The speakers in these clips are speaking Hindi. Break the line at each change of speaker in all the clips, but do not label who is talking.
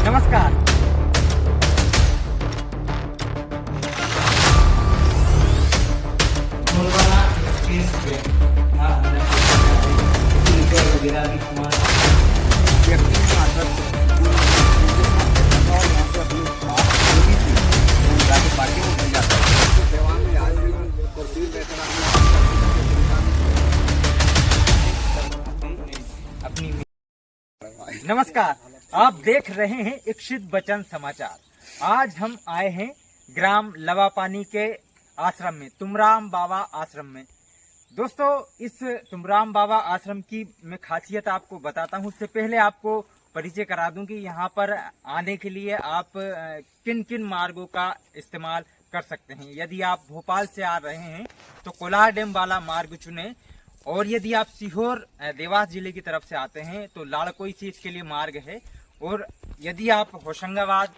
नमस्कार। नमस्कार, आप देख रहे हैं इच्छित बचन समाचार। आज हम आए हैं ग्राम लवापानी के आश्रम में, तुमराम बाबा आश्रम में। दोस्तों, इस तुमराम बाबा आश्रम की मैं खासियत आपको बताता हूं। उससे पहले आपको परिचय करा दूं कि यहाँ पर आने के लिए आप किन किन मार्गों का इस्तेमाल कर सकते हैं। यदि आप भोपाल से आ रहे हैं तो कोलार डैम वाला मार्ग चुनें, और यदि आप सीहोर देवास जिले की तरफ से आते हैं तो लाड़कोई से इसके लिए मार्ग है। और यदि आप होशंगाबाद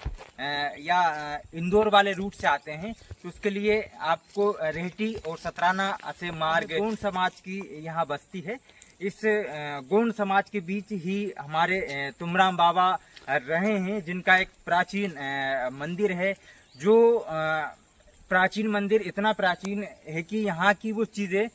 या इंदौर वाले रूट से आते हैं तो उसके लिए आपको रेहटी और सतराना से मार्ग। गोंड समाज की यहाँ बस्ती है। इस गोंड समाज के बीच ही हमारे तुमराम बाबा रहे हैं, जिनका एक प्राचीन मंदिर है। जो प्राचीन मंदिर इतना प्राचीन है कि यहाँ की वो चीजें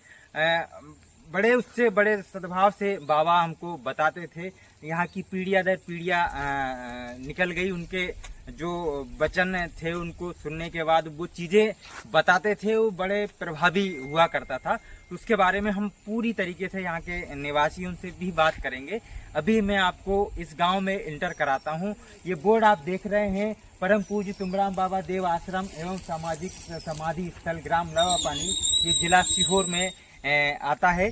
बड़े उससे बड़े सद्भाव से बाबा हमको बताते थे। यहाँ की पीढ़ियां दर पीढ़ियां निकल गई। उनके जो वचन थे उनको सुनने के बाद वो चीजें बताते थे, वो बड़े प्रभावी हुआ करता था। तो उसके बारे में हम पूरी तरीके से यहाँ के निवासियों से भी बात करेंगे। अभी मैं आपको इस गांव में इंटर कराता हूँ। ये बोर्ड आप देख रहे हैं, परम पूज्य तुमराम बाबा देव आश्रम एवं सामाजिक समाधि स्थल ग्राम लवापानी, ये जिला सीहोर में आता है।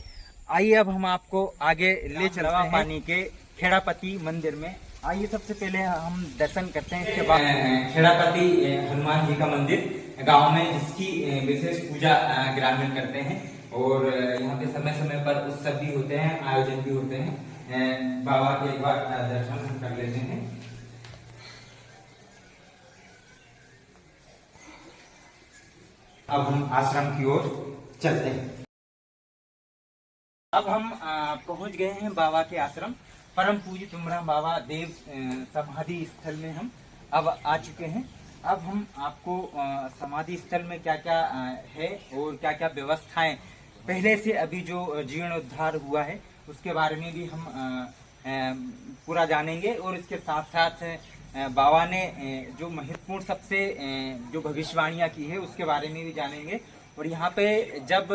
आइए अब हम आपको आगे ले चलते हैं पानी के खेड़ापति मंदिर में। आइए सबसे पहले हम दर्शन करते हैं। इसके बाद खेड़ापति हनुमान जी का मंदिर गांव में, जिसकी विशेष पूजा ग्रामीण करते हैं। और यहाँ पे समय समय पर उत्सव भी होते हैं, आयोजन भी होते हैं। बाबा के एक बार दर्शन हम कर लेते हैं। अब हम आश्रम की ओर चलते हैं। अब हम पहुंच गए हैं बाबा के आश्रम। परम पूज्य तुमराम बाबा देव समाधि स्थल में हम अब आ चुके हैं। अब हम आपको समाधि स्थल में क्या क्या है और क्या क्या व्यवस्थाएं पहले से अभी जो जीर्णोद्धार हुआ है उसके बारे में भी हम पूरा जानेंगे। और इसके साथ साथ बाबा ने जो महत्वपूर्ण सबसे जो भविष्यवाणियां की है उसके बारे में भी जानेंगे। और यहाँ पे जब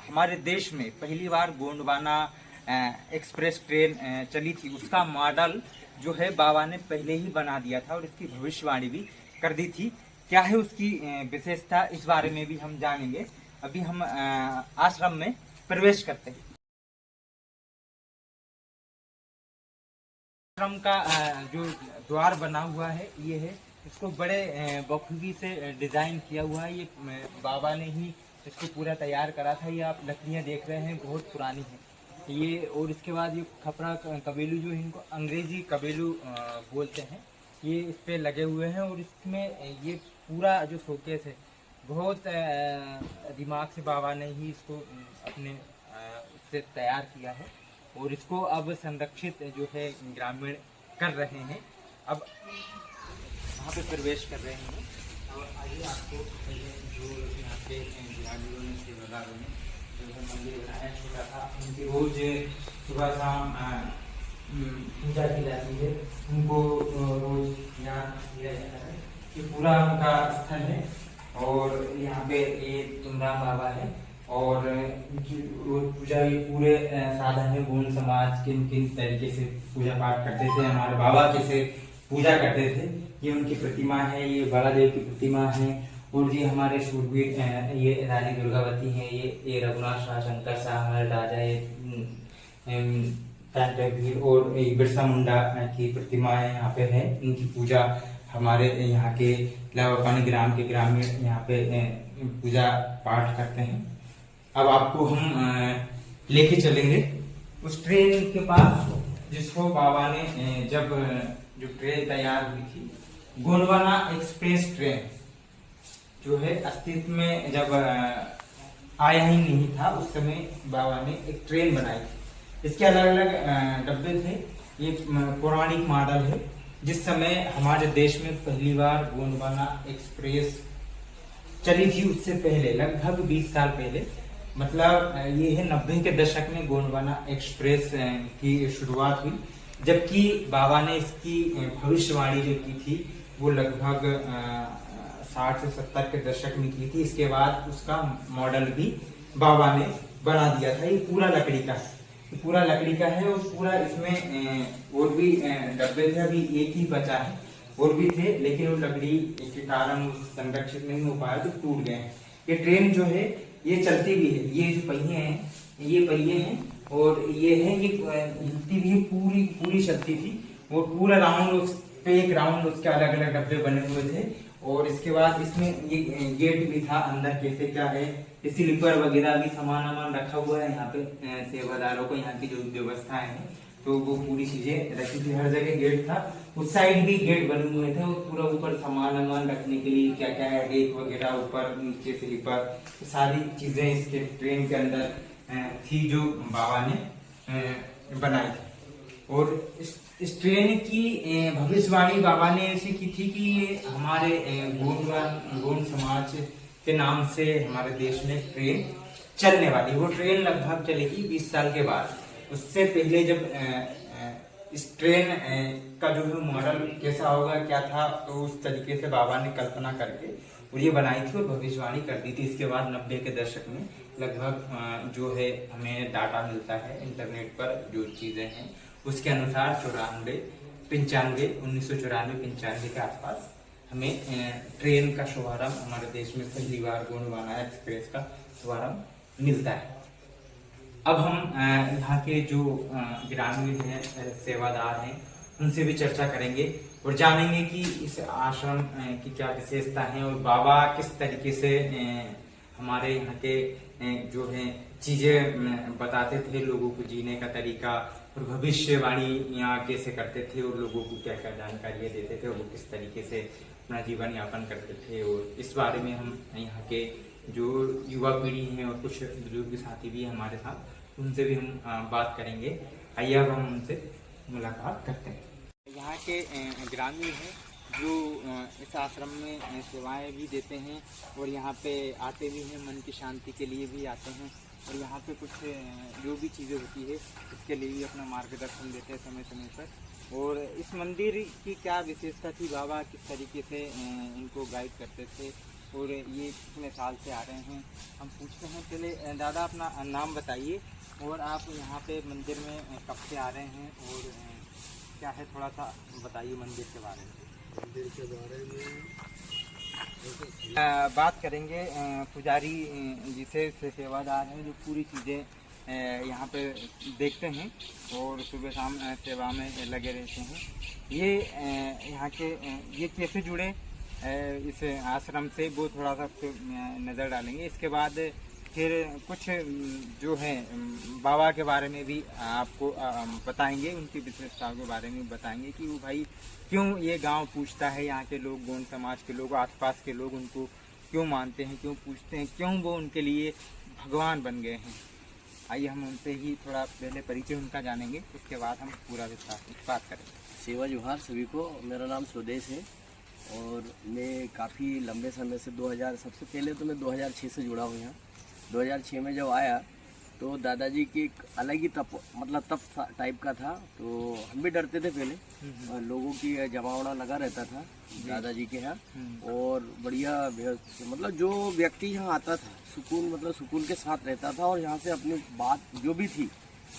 हमारे देश में पहली बार गोंडवाना एक्सप्रेस ट्रेन चली थी, उसका मॉडल जो है बाबा ने पहले ही बना दिया था और इसकी भविष्यवाणी भी कर दी थी। क्या है उसकी विशेषता, इस बारे में भी हम जानेंगे। अभी हम आश्रम में प्रवेश करते हैं। आश्रम का जो द्वार बना हुआ है ये है। इसको बड़े बखूबी से डिजाइन किया हुआ है। ये बाबा ने ही इसको पूरा तैयार करा था। ये आप लकड़ियाँ देख रहे हैं, बहुत पुरानी है ये। और इसके बाद ये खपरा कबेलू, जो इनको अंग्रेजी कबेलू बोलते हैं, ये इस पे लगे हुए हैं। और इसमें ये पूरा जो शोकेस है बहुत दिमाग से बाबा ने ही इसको अपने से तैयार किया है। और इसको अब संरक्षित जो है ग्रामीण कर रहे हैं। अब वहाँ पे प्रवेश कर रहे हैं। और आइए आपको जो यहाँ पे बिरादियों ने, सेवादारों ने जो है मंदिर बनाया छोटा सा, उनकी रोज सुबह शाम पूजा की जाती है। उनको रोज यहाँ किया जाता है। ये पूरा उनका स्थल है। और यहाँ पे ये तुमराम बाबा है और इनकी रोज पूजा ये पूरे साधन में गोंड समाज किन किन तरीके से पूजा पाठ करते थे, हमारे बाबा कैसे पूजा करते थे। ये उनकी प्रतिमा है, ये बालादेव की प्रतिमा है। और ये हमारे शूरवीर, ये रानी दुर्गावती है, ये रघुनाथ शाह, शंकर शाह हमारे राजा, ये और बिरसा मुंडा की प्रतिमा है यहाँ पे है। इनकी पूजा हमारे यहाँ के लवापानी ग्राम के ग्रामीण यहाँ पे पूजा पाठ करते हैं। अब आपको हम लेके चलेंगे उस ट्रेन के पास जिसको बाबा ने जब जो ट्रेन तैयार हुई थी, गोंडवाना एक्सप्रेस ट्रेन जो है अस्तित्व में जब आया ही नहीं था, उस समय बाबा ने एक ट्रेन बनाई थी। इसके अलग अलग डब्बे थे। ये पौराणिक मॉडल है जिस समय हमारे देश में पहली बार गोंडवाना एक्सप्रेस चली थी, उससे पहले लगभग 20 साल पहले, मतलब ये है 90 के दशक में गोंडवाना एक्सप्रेस की शुरुआत हुई। जबकि बाबा ने इसकी भविष्यवाणी जो की थी वो लगभग 60 से 70 के दशक में की थी। इसके बाद उसका मॉडल भी बाबा ने बना दिया था। ये पूरा लकड़ी का है, पूरा लकड़ी का है और पूरा इसमें और भी डब्बे थे, अभी एक ही बचा है, और भी थे, लेकिन वो लकड़ी के कारण संरक्षित नहीं हो पाया तो टूट गए हैं। ये ट्रेन जो है ये चलती भी है, ये जो पहिए हैं ये पहिए हैं और ये है, ये हिलती भी है, पूरी पूरी चलती थी। वो पूरा राउंड, उस पे एक राउंड उसके अलग अलग डब्बे बने हुए थे। और इसके बाद इसमें ये गेट भी था, अंदर कैसे क्या है, स्लीपर वगैरह भी सामान रखा हुआ है यहाँ पे सेवादारों को, यहाँ की जो व्यवस्थाएं हैं तो वो पूरी चीजें रखी थी। हर जगह गेट था, उस साइड भी गेट बने हुए थे और पूरा ऊपर सामान रखने के लिए क्या क्या है, रेक वगैरह, ऊपर नीचे स्लीपर, तो सारी चीजें इसके ट्रेन के अंदर थी जो बाबा ने बनाई थी। और इस ट्रेन की भविष्यवाणी बाबा ने ऐसी की थी कि ये हमारे गोंड समाज के नाम से हमारे देश में ट्रेन चलने वाली। वो ट्रेन लगभग चलेगी 20 साल के बाद। उससे पहले जब इस ट्रेन का जो है मॉडल कैसा होगा क्या था, तो उस तरीके से बाबा ने कल्पना करके और ये बनाई थी और भविष्यवाणी कर दी थी। इसके बाद 90 के दशक में लगभग जो है हमें डाटा मिलता है इंटरनेट पर, जो चीजें हैं उसके अनुसार 1994-95 के आसपास हमें ट्रेन का शुभारंभ हमारे देश में पहली बार गोंडवाना एक्सप्रेस का शुभारंभ मिलता है। अब हम यहाँ के जो ग्रामीण हैं, सेवादार हैं, उनसे भी चर्चा करेंगे और जानेंगे कि इस आश्रम की क्या विशेषता है और बाबा किस तरीके से हमारे यहाँ के जो है चीजें बताते थे, लोगों को जीने का तरीका और भविष्यवाणी यहाँ कैसे करते थे और लोगों को क्या क्या जानकारियाँ देते थे और वो किस तरीके से अपना जीवन यापन करते थे। और इस बारे में हम यहाँ के जो युवा पीढ़ी है और कुछ बुजुर्ग साथी भी हमारे साथ, उनसे भी हम बात करेंगे। आइए अब हम उनसे मुलाकात करते हैं। यहाँ के ग्रामीण हैं जो इस आश्रम में सेवाएं भी देते हैं और यहाँ पे आते भी हैं, मन की शांति के लिए भी आते हैं और यहाँ पे कुछ जो भी चीज़ें होती है उसके लिए भी अपना मार्गदर्शन देते हैं समय समय पर। और इस मंदिर की क्या विशेषता थी, बाबा किस तरीके से इनको गाइड करते थे और ये कितने साल से आ रहे हैं, हम पूछते हैं। पहले दादा अपना नाम बताइए और आप यहाँ पे मंदिर में कब से आ रहे हैं और क्या है, थोड़ा सा बताइए मंदिर के बारे में।
मंदिर के बारे में
बात करेंगे पुजारी जी से, सेवादार हैं जो पूरी चीज़ें यहाँ पे देखते हैं और सुबह शाम सेवा में लगे रहते हैं। ये यहाँ के ये कैसे जुड़े इस आश्रम से, वो थोड़ा सा नज़र डालेंगे। इसके बाद फिर कुछ जो है बाबा के बारे में भी आपको बताएंगे, उनकी विशेषताओं के बारे में बताएंगे कि वो भाई क्यों ये गांव पूछता है, यहाँ के लोग, गोंड समाज के लोग, आसपास के लोग उनको क्यों मानते हैं, क्यों पूछते हैं, क्यों वो उनके लिए भगवान बन गए हैं। आइए हम उनसे ही थोड़ा पहले परिचय उनका जानेंगे, उसके बाद हम पूरा विस्तार से बात करेंगे।
सेवा जोहार सभी को। मेरा नाम स्वदेश है और मैं काफ़ी लंबे समय से 2000, सबसे पहले तो मैं 2006 से जुड़ा हूँ यहाँ। 2006 में जब आया तो दादाजी की एक अलग ही तप टाइप का था, तो हम भी डरते थे पहले, और लोगों की जमावड़ा लगा रहता था दादाजी के यहाँ। और बढ़िया मतलब जो व्यक्ति यहाँ आता था सुकून के साथ रहता था और यहाँ से अपनी बात जो भी थी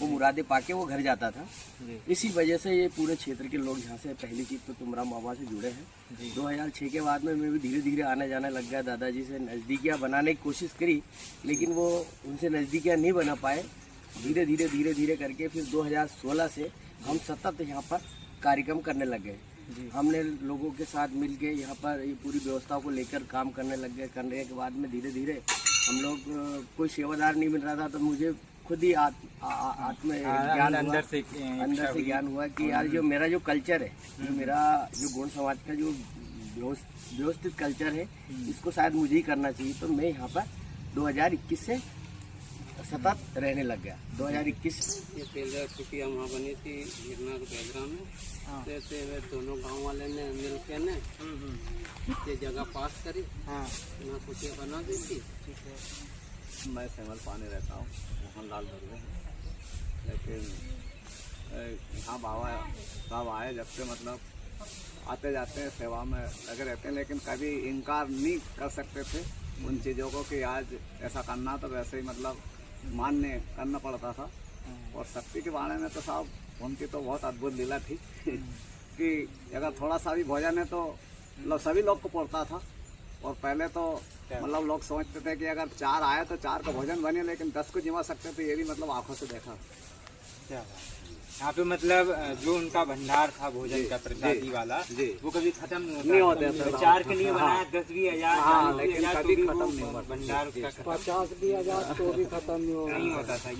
वो मुरादे पाके वो घर जाता था। इसी वजह से ये पूरे क्षेत्र के लोग यहाँ से पहली चीज तो तुमराम बाबा से जुड़े हैं। 2006 के बाद में मैं भी धीरे धीरे आने जाने लग गया, दादाजी से नज़दीकियाँ बनाने की कोशिश करी लेकिन वो उनसे नज़दीकियाँ नहीं बना पाए। धीरे धीरे करके फिर 2016 से हम सतत यहाँ पर कार्यक्रम करने लग गए। हमने लोगों के साथ मिल के यहाँ पर ये पूरी व्यवस्था को लेकर काम करने लग गए। करने के बाद में धीरे धीरे हम लोग कोई सेवादार नहीं मिल रहा था, तो मुझे खुद ही आत्म ज्ञान अंदर से ज्ञान हुआ कि यार जो मेरा जो कल्चर है, जो मेरा जो गोंड समाज का जो व्यवस्थित कल्चर है, इसको शायद मुझे ही करना चाहिए। तो मैं यहाँ पर 2021 से सतत रहने लग गया। 2021
ये पहले कुटिया वहाँ बनी थी गिरनार बैकग्राउंड में, तो ऐसे वे दोनों गांव वाले ने मिल के ने ये जगह पास करी, यहाँ कुटिया बना दी थी।
मैं सेमल पानी रहता हूँ, मोहनलाल दर्वे, लेकिन यहाँ बाबा साहब आए जब से मतलब आते जाते हैं, सेवा में लगे रहते हैं, लेकिन कभी इनकार नहीं कर सकते थे उन चीज़ों को कि आज ऐसा करना, तो वैसे ही मतलब मान्य करना पड़ता था। और शक्ति के बारे में तो साहब उनकी तो बहुत अद्भुत लीला थी कि अगर थोड़ा सा भी भोजन है तो मतलब सभी लोग को पड़ता था। और पहले तो मतलब लोग सोचते थे कि अगर 4 आए तो 4 का भोजन बने, लेकिन 10 को जिमा सकते थे, ये भी मतलब आंखों से देखा।
यहाँ पे मतलब जो उनका भंडार था भोजन का प्रसादी वाला, वो कभी खत्म नहीं होता था। 4 के लिए बनाया 10 भी हजार,
लेकिन कभी खत्म नहीं हुआ
भंडार का
50 भी हजार तो भी खत्म
नहीं होता था।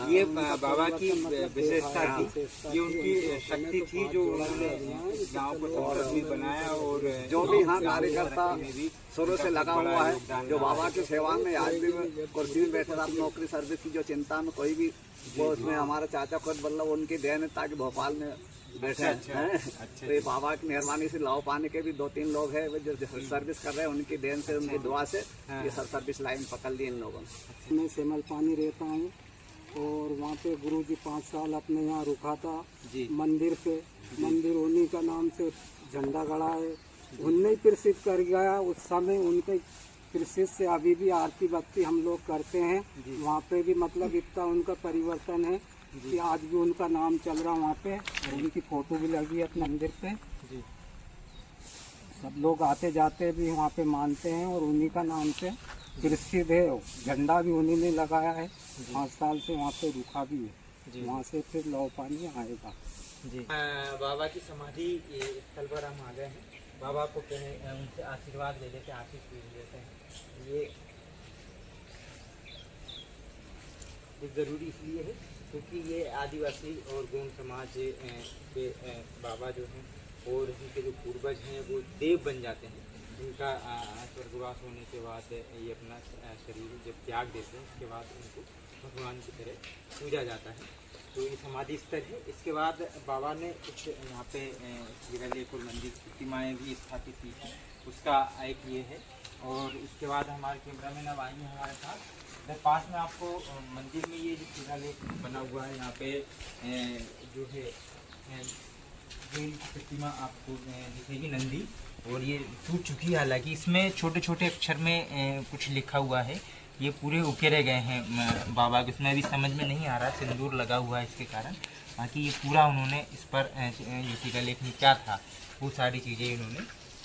ये बाबा की विशेषता थी, ये उनकी शक्ति थी जो उन्होंने गाँव को समृद्ध बनाया। और
जो भी यहाँ कार्यकर्ता शुरू से लगा हुआ है जो बाबा की सेवा में, आज भी कुर्सी में बैठे आप नौकरी सर्विस की जो चिंता में कोई भी, वो उसमें हमारे चाचा खुद मतलब उनकी देन है ताकि भोपाल में बैठे हैं। तो ये बाबा की मेहरबानी से लाओ पानी के भी 2-3 लोग हैं जो सर्विस कर रहे हैं, उनकी देन से, उनकी दुआ से ये सब सर्विस लाइन पकड़ ली इन लोगों ने।
मैं सेमल पानी रहता हूँ और वहाँ पे गुरुजी 5 साल अपने यहाँ रुका था मंदिर पे। मंदिर उन्हीं का नाम से झंडा गड़ा है, उनने ही प्रसिद्ध कर गया उस समय। उनके प्रसिद्ध से अभी भी आरती भक्ति हम लोग करते हैं। वहाँ पे भी मतलब इतना उनका परिवर्तन है कि आज भी उनका नाम चल रहा वहाँ पे, और उनकी फोटो भी लगी है अपने मंदिर पे। सब लोग आते जाते भी वहाँ पे मानते हैं और उन्हीं का नाम से प्रसिद्ध है। झंडा भी उन्हीं ने लगाया है, 5 साल से वहाँ पे रुका भी है। वहाँ से फिर लौ पानी आएगा।
बाबा की समाधि स्थल पर हम आ गए हैं। बाबा को उनसे आशीर्वाद ले लेते हैं, आशीष लेते हैं। ये ज़रूरी इसलिए है क्योंकि ये आदिवासी और गोंड समाज के बाबा जो हैं और इनके जो पूर्वज हैं वो देव बन जाते हैं, जिनका स्वर्गवास होने के बाद ये अपना शरीर जब त्याग देते हैं उसके बाद उनको भगवान की तरह पूजा जाता है। तो ये समाधि स्थल है। इसके बाद बाबा ने कुछ यहाँ पे गिरलेपुर मंदिर प्रतिमाएँ भी स्थापित की हैं, उसका एक ये है। और इसके बाद हमारे कैमरामैन अब आएंगे हमारे साथ। इधर पास में आपको मंदिर में ये जो गिरलेप बना हुआ है, यहाँ पे जो है की प्रतिमा आपको दिखेगी नंदी, और ये टूट चुकी है। हालांकि इसमें छोटे छोटे अक्षर में कुछ लिखा हुआ है, ये पूरे उकेरे गए हैं बाबा के, इसमें अभी समझ में नहीं आ रहा, सिंदूर लगा हुआ है इसके कारण। बाकी ये पूरा उन्होंने इस पर ये शिलालेख में क्या था वो सारी चीज़ें इन्होंने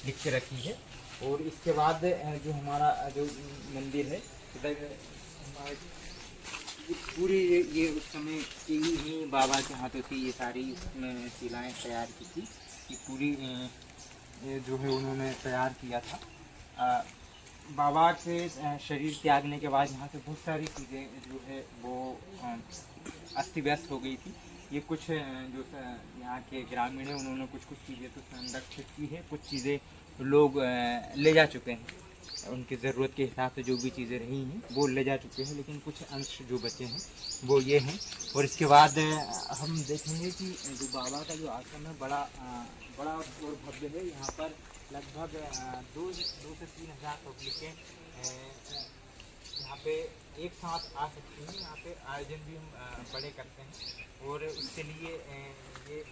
लिख के रखी है। और इसके बाद जो हमारा जो मंदिर है इधर पूरी ये उस समय ही बाबा के हाथों से ये सारी शिलाएँ तैयार की थी। ये पूरी जो है उन्होंने तैयार किया था। बाबा के शरीर त्यागने के बाद यहाँ से बहुत सारी चीज़ें जो है वो अस्त व्यस्त हो गई थी। ये कुछ जो यहाँ के ग्रामीण हैं उन्होंने कुछ चीज़ें तो संरक्षित की है, कुछ चीज़ें लोग ले जा चुके हैं, उनकी ज़रूरत के हिसाब से जो भी चीज़ें रही हैं वो ले जा चुके हैं, लेकिन कुछ अंश जो बचे हैं वो ये हैं। और इसके बाद हम देखेंगे कि जो बाबा का जो आश्रम है बड़ा और भव्य है। यहाँ पर लगभग 2 से 3 हज़ार पब्लिकें यहाँ पे एक साथ आ सकती हैं। यहाँ पे आयोजन भी हम बड़े करते हैं, और उसके लिए ये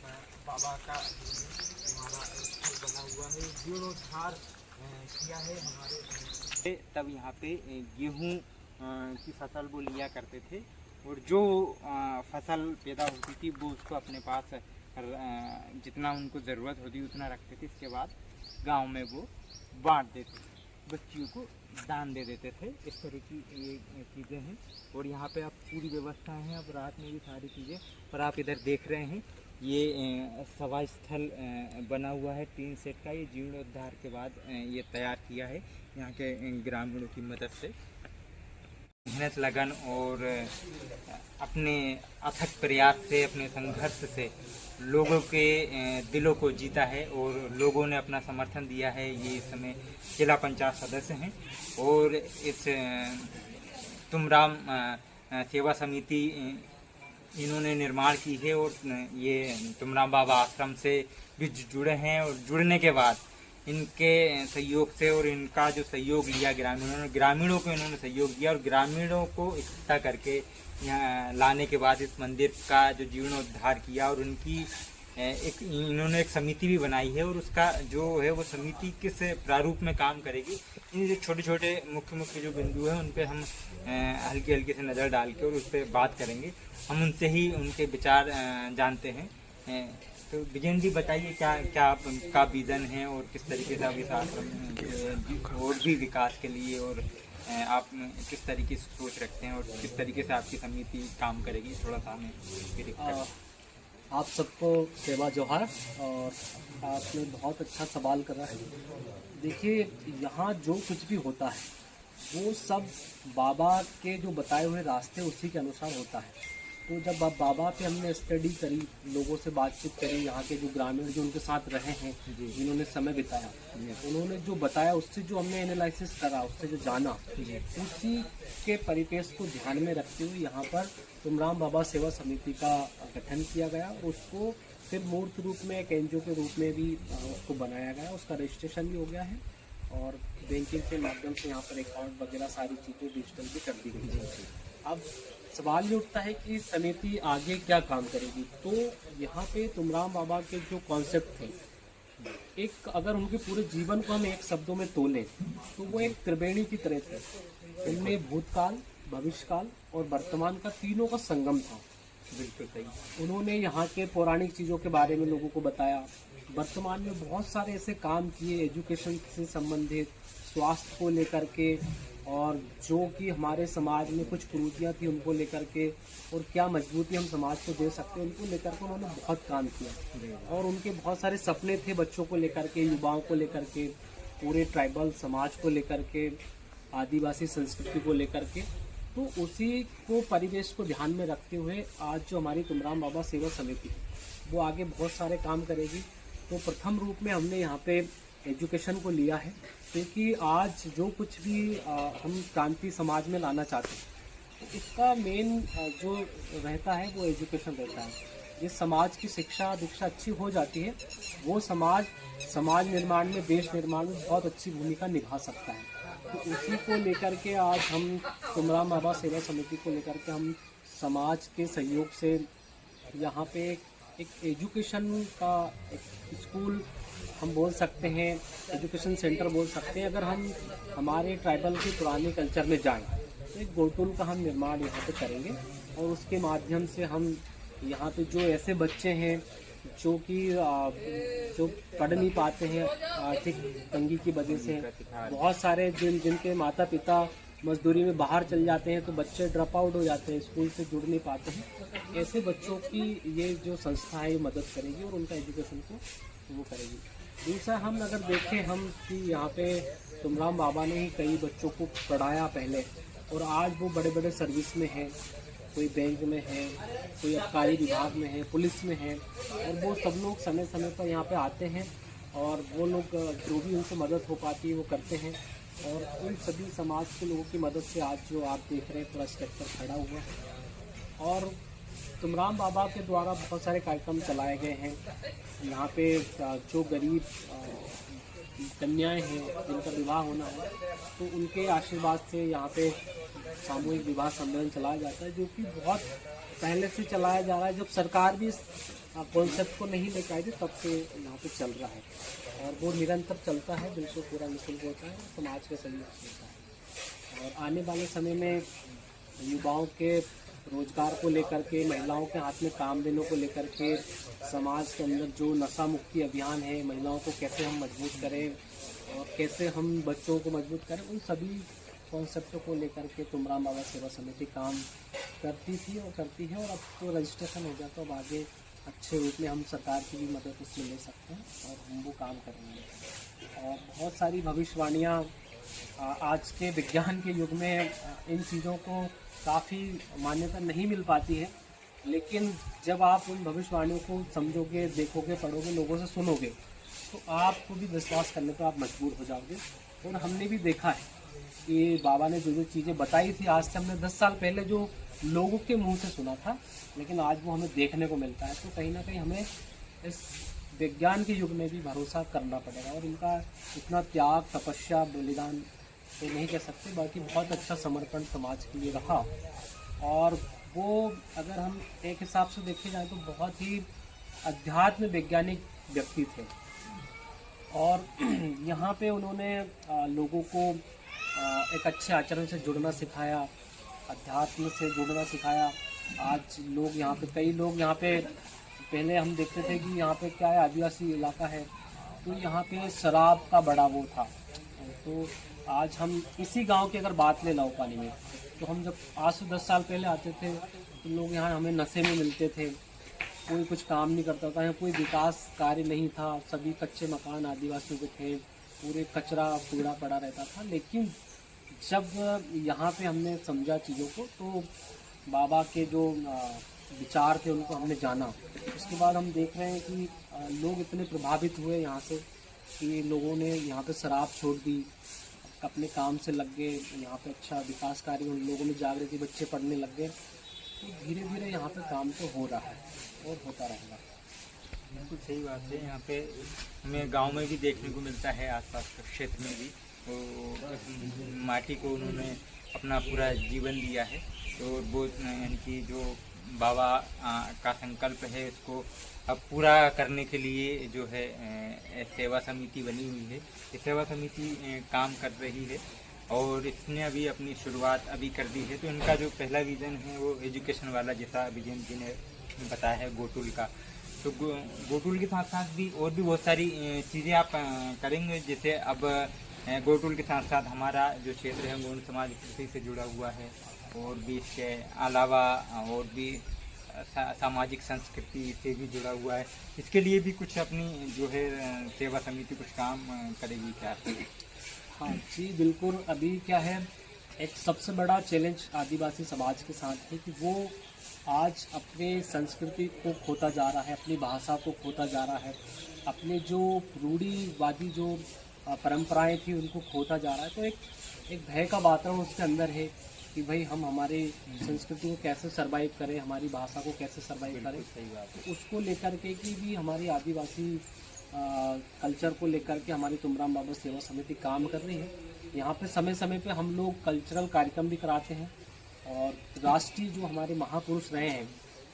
बाबा का हमारा स्थल बना हुआ है, जीर्णोद्धार किया है हमारे। तब यहाँ पे गेहूँ की फसल वो लिया करते थे, और जो फसल पैदा होती थी वो उसको अपने पास जितना उनको ज़रूरत होती उतना रखते थे। इसके बाद गांव में वो बांट देते थे, बच्चियों को दान दे देते थे। इस तरह की ये चीज़ें हैं। और यहाँ पे आप पूरी व्यवस्था है, अब रात में भी सारी चीज़ें। और आप इधर देख रहे हैं ये सभा स्थल बना हुआ है 3 सेट का। ये जीर्णोद्धार के बाद ये तैयार किया है यहाँ के ग्रामीणों की मदद से। मेहनत लगन और अपने अथक प्रयास से, अपने संघर्ष से लोगों के दिलों को जीता है, और लोगों ने अपना समर्थन दिया है। ये इस समय जिला पंचायत सदस्य हैं, और इस तुमराम सेवा समिति इन्होंने निर्माण की है और ये तुमराम बाबा आश्रम से भी जुड़े हैं। और जुड़ने के बाद इनके सहयोग से और इनका जो सहयोग लिया ग्रामीणों को इन्होंने सहयोग दिया और ग्रामीणों को इकट्ठा करके यहाँ लाने के बाद इस मंदिर का जो जीर्णोद्धार किया और उनकी इन्होंने एक समिति भी बनाई है। और उसका जो है वो समिति किस प्रारूप में काम करेगी, इन जो छोटे छोटे मुख्य जो बिंदु हैं उन पे हम हल्के हल्के से नज़र डाल के और उस पर बात करेंगे। हम उनसे ही उनके विचार जानते हैं। तो विजयन जी बताइए क्या आपका विजन है और किस तरीके से आप इस आश्रम और भी विकास के लिए और आप किस तरीके से सोच रखते हैं और किस तरीके से आपकी समिति काम करेगी, थोड़ा सा हमें।
आप सबको सेवा जोहार। और आपने बहुत अच्छा सवाल करा है। देखिए, यहाँ जो कुछ भी होता है वो सब बाबा के जो बताए हुए रास्ते उसी के अनुसार होता है। तो जब बाबा पे हमने स्टडी करी, लोगों से बातचीत करी, यहाँ के जो ग्रामीण जो उनके साथ रहे हैं, जिन्होंने समय बिताया, उन्होंने जो बताया उससे जो हमने एनालिसिस करा, उससे जो जाना, उसी के परिपेश को ध्यान में रखते हुए यहाँ पर तुमराम बाबा सेवा समिति का गठन किया गया। उसको फिर मूर्त रूप में एक एनजीओ के रूप में भी उसको बनाया गया। उसका रजिस्ट्रेशन भी हो गया है और बैंकिंग के माध्यम से यहाँ पर अकाउंट वगैरह सारी चीज़ें डिजिटल भी कर दी गई है। अब सवाल ये उठता है कि समिति आगे क्या काम करेगी। तो यहाँ पे तुमराम बाबा के जो कॉन्सेप्ट थे, एक अगर उनके पूरे जीवन को हम एक शब्दों में तोलें तो वो एक त्रिवेणी की तरह थे। इनमें भूतकाल, भविष्यकाल और वर्तमान का तीनों का संगम था।
बिल्कुल सही।
उन्होंने यहाँ के पौराणिक चीज़ों के बारे में लोगों को बताया। वर्तमान में बहुत सारे ऐसे काम किए एजुकेशन से संबंधित, स्वास्थ्य को लेकर के, और जो कि हमारे समाज में कुछ कुरीतियाँ थी उनको लेकर के और क्या मजबूती हम समाज को दे सकते हैं उनको लेकर के उन्होंने बहुत काम किया। और उनके बहुत सारे सपने थे बच्चों को लेकर के, युवाओं को लेकर के, पूरे ट्राइबल समाज को लेकर के, आदिवासी संस्कृति को लेकर के। तो उसी को परिवेश को ध्यान में रखते हुए आज जो हमारी तुमराम बाबा सेवा समिति है वो आगे बहुत सारे काम करेगी। तो प्रथम रूप में हमने यहाँ पे एजुकेशन को लिया है, क्योंकि आज जो कुछ भी हम क्रांति समाज में लाना चाहते हैं तो इसका मेन जो रहता है वो एजुकेशन रहता है। जिस समाज की शिक्षा दीक्षा अच्छी हो जाती है वो समाज निर्माण में, देश निर्माण में बहुत अच्छी भूमिका निभा सकता है। तो उसी को लेकर के आज हम तुमराम बाबा सेवा समिति को लेकर के हम समाज के सहयोग से यहाँ पे एक एजुकेशन का एक स्कूल हम बोल सकते हैं, एजुकेशन सेंटर बोल सकते हैं। अगर हम हमारे ट्राइबल के पुराने कल्चर में जाएं तो एक गोटुल का हम निर्माण यहाँ पे करेंगे और उसके माध्यम से हम यहाँ पे जो ऐसे बच्चे हैं जो कि जो पढ़ नहीं पाते हैं आर्थिक तंगी की वजह से, बहुत सारे जिनके माता पिता मजदूरी में बाहर चल जाते हैं तो बच्चे ड्रॉप आउट हो जाते हैं, स्कूल से जुड़ नहीं पाते हैं। ऐसे बच्चों की ये जो संस्था है ये मदद करेगी और उनका एजुकेशन को वो करेगी। दूसरा हम अगर देखें हम कि यहाँ पे तुमराम बाबा ने ही कई बच्चों को पढ़ाया पहले और आज वो बड़े बड़े सर्विस में हैं, कोई बैंक में है, कोई आबकारी विभाग में है, पुलिस में है, और वो सब लोग समय समय पर यहाँ पे आते हैं और वो लोग जो भी उनसे मदद हो पाती है वो करते हैं। और उन सभी समाज के लोगों की मदद से आज जो आप देख रहे हैं पूरा स्ट्रक्चर खड़ा हुआ है। और तुमराम बाबा के द्वारा बहुत सारे कार्यक्रम चलाए गए हैं। यहाँ पे जो गरीब कन्याएं हैं जिनका विवाह होना है तो उनके आशीर्वाद से यहाँ पे सामूहिक विवाह सम्मेलन चलाया जाता है, जो कि बहुत पहले से चलाया जा रहा है। जब सरकार भी इस कॉन्सेप्ट को नहीं लेकर आई थी तब से यहाँ पे चल रहा है और वो निरंतर चलता है, बिल्कुल पूरा निःशुल्क होता है, समाज के सहयोग से होता है। और आने वाले समय में युवाओं के रोजगार को लेकर के, महिलाओं के हाथ में काम देने को लेकर के, समाज के अंदर जो नशा मुक्ति अभियान है, महिलाओं को कैसे हम मजबूत करें और कैसे हम बच्चों को मजबूत करें, उन सभी कॉन्सेप्टों को लेकर के तुमराम बाबा सेवा समिति काम करती थी और करती है। और अब तो रजिस्ट्रेशन हो गया तो अब आगे अच्छे रूप में हम सरकार की भी मदद उसमें ले सकते हैं और हम वो काम करेंगे। और बहुत सारी भविष्यवाणियाँ आज के विज्ञान के युग में इन चीज़ों को काफ़ी मान्यता नहीं मिल पाती है, लेकिन जब आप उन भविष्यवाणियों को समझोगे, देखोगे, पढ़ोगे, लोगों से सुनोगे तो आपको भी विश्वास करने पर आप मजबूर हो जाओगे। और हमने भी देखा है
कि बाबा ने जो जो चीज़ें बताई थी आज से हमने 10 साल पहले जो लोगों के मुंह से सुना था, लेकिन आज वो हमें देखने को मिलता है। तो कहीं ना कहीं हमें इस विज्ञान के युग में भी भरोसा करना पड़ेगा। और इनका इतना त्याग, तपस्या, बलिदान तो नहीं कह सकते, बाकी बहुत अच्छा समर्पण समाज के लिए रहा। और वो अगर हम एक हिसाब से देखे जाए तो बहुत ही अध्यात्म वैज्ञानिक व्यक्ति थे। और यहाँ पे उन्होंने लोगों को एक अच्छे आचरण से जुड़ना सिखाया, अध्यात्म से जुड़ना सिखाया। आज लोग यहाँ पे, कई लोग यहाँ पे, पहले हम देखते थे कि यहाँ पे क्या है, आदिवासी इलाका है, तो यहाँ पे शराब का बड़ा वो था। तो आज हम इसी गांव की अगर बात ले लाओ पानी में, तो हम जब आज से 10 साल पहले आते थे तो लोग यहाँ हमें नशे में मिलते थे, कोई कुछ काम नहीं करता था, यहाँ कोई विकास कार्य नहीं था, सभी कच्चे मकान आदिवासियों के थे, पूरे कचरा कूड़ा पड़ा रहता था। लेकिन जब यहाँ पे हमने समझा चीज़ों को, तो बाबा के जो विचार थे उनको हमने जाना। उसके बाद हम देख रहे हैं कि लोग इतने प्रभावित हुए यहाँ से कि लोगों ने यहाँ पे शराब छोड़ दी, अपने काम से लग गए, यहाँ पे अच्छा विकास कार्य उन लोगों में जागृति, बच्चे पढ़ने लग गए। तो धीरे धीरे यहाँ पे काम तो हो रहा है और होता रहेगा।
बिल्कुल सही बात है। यहाँ पे हमें गांव में भी देखने को मिलता है, आसपास के क्षेत्र में भी, तो माटी को उन्होंने अपना पूरा जीवन दिया है। तो वो यानी कि जो बाबा का संकल्प है उसको अब पूरा करने के लिए जो है सेवा समिति बनी हुई है। ये सेवा समिति काम कर रही है और इसने अभी अपनी शुरुआत अभी कर दी है। तो इनका जो पहला विज़न है वो एजुकेशन वाला, जैसा विजय जी ने बताया है, गोटुल का। तो गोटुल के साथ साथ भी और भी बहुत सारी चीज़ें आप करेंगे। जैसे अब गोटुल के साथ साथ हमारा जो क्षेत्र है गोंड समाज कृषि से जुड़ा हुआ है, और भी इसके अलावा और भी सामाजिक संस्कृति से भी जुड़ा हुआ है। इसके लिए भी कुछ अपनी जो है सेवा समिति कुछ काम करेगी क्या?
हाँ जी बिल्कुल। अभी क्या है, एक सबसे बड़ा चैलेंज आदिवासी समाज के साथ है कि वो आज अपने संस्कृति को खोता जा रहा है, अपनी भाषा को खोता जा रहा है, अपने जो रूढ़िवादी जो परंपराएं थी उनको खोता जा रहा है। तो एक भय का वातावरण उसके अंदर है कि भाई हम हमारी संस्कृति को कैसे सरवाइव करें, हमारी भाषा को कैसे सरवाइव करें।
सही बात है।
तो उसको लेकर के कि भी हमारी आदिवासी कल्चर को लेकर के हमारी तुमराम बाबा सेवा समिति काम कर रही है। यहाँ पे समय समय पे हम लोग कल्चरल कार्यक्रम भी कराते हैं। और राष्ट्रीय जो हमारे महापुरुष रहे हैं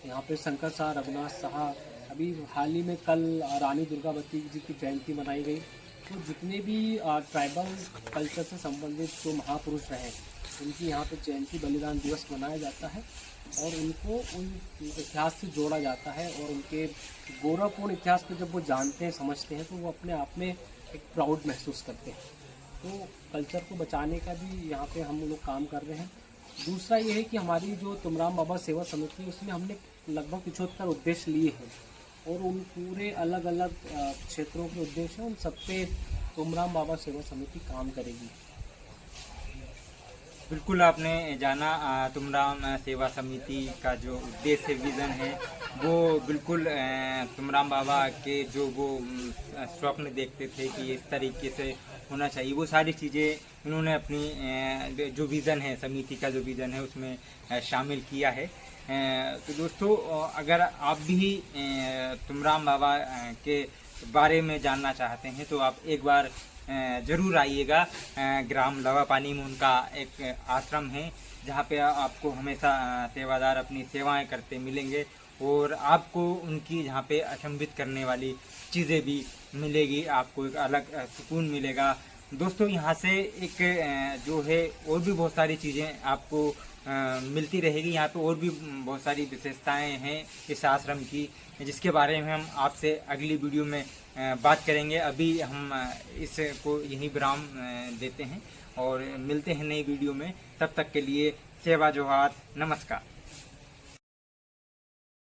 यहाँ पे, शंकर शाह, रघुनाथ शाह, अभी हाल ही में कल रानी दुर्गावती जी की जयंती मनाई गई। तो जितने भी ट्राइबल कल्चर से संबंधित जो महापुरुष रहे हैं उनकी यहाँ पे जयंती, बलिदान दिवस मनाया जाता है और उनको उन इतिहास से जोड़ा जाता है। और उनके गौरवपूर्ण इतिहास को जब वो जानते हैं, समझते हैं, तो वो अपने आप में एक प्राउड महसूस करते हैं। तो कल्चर को बचाने का भी यहाँ पे हम लोग काम कर रहे हैं। दूसरा ये है कि हमारी जो तुमराम बाबा सेवा समिति, उसमें हमने लगभग 75 उद्देश्य लिए हैं और उन पूरे अलग अलग क्षेत्रों के उद्देश्य हैं, उन सब पे तुमराम बाबा सेवा समिति काम करेगी।
बिल्कुल आपने जाना तुमराम सेवा समिति का जो उद्देश्य विज़न है वो बिल्कुल तुमराम बाबा के जो वो स्वप्न देखते थे कि इस तरीके से होना चाहिए, वो सारी चीज़ें इन्होंने अपनी जो विज़न है, समिति का जो विज़न है उसमें शामिल किया है। तो दोस्तों, अगर आप भी तुमराम बाबा के बारे में जानना चाहते हैं तो आप एक बार ज़रूर आइएगा। ग्राम लवापानी में उनका एक आश्रम है जहाँ पे आपको हमेशा सेवादार अपनी सेवाएं करते मिलेंगे और आपको उनकी जहाँ पे अचंभित करने वाली चीज़ें भी मिलेगी, आपको एक अलग सुकून मिलेगा। दोस्तों, यहाँ से एक जो है और भी बहुत सारी चीज़ें आपको मिलती रहेगी। यहाँ पे और भी बहुत सारी विशेषताएं हैं इस आश्रम की, जिसके बारे में हम आपसे अगली वीडियो में बात करेंगे। अभी हम इसको यहीं विराम देते हैं और मिलते हैं नई वीडियो में। तब तक के लिए सेवा जोहार, नमस्कार।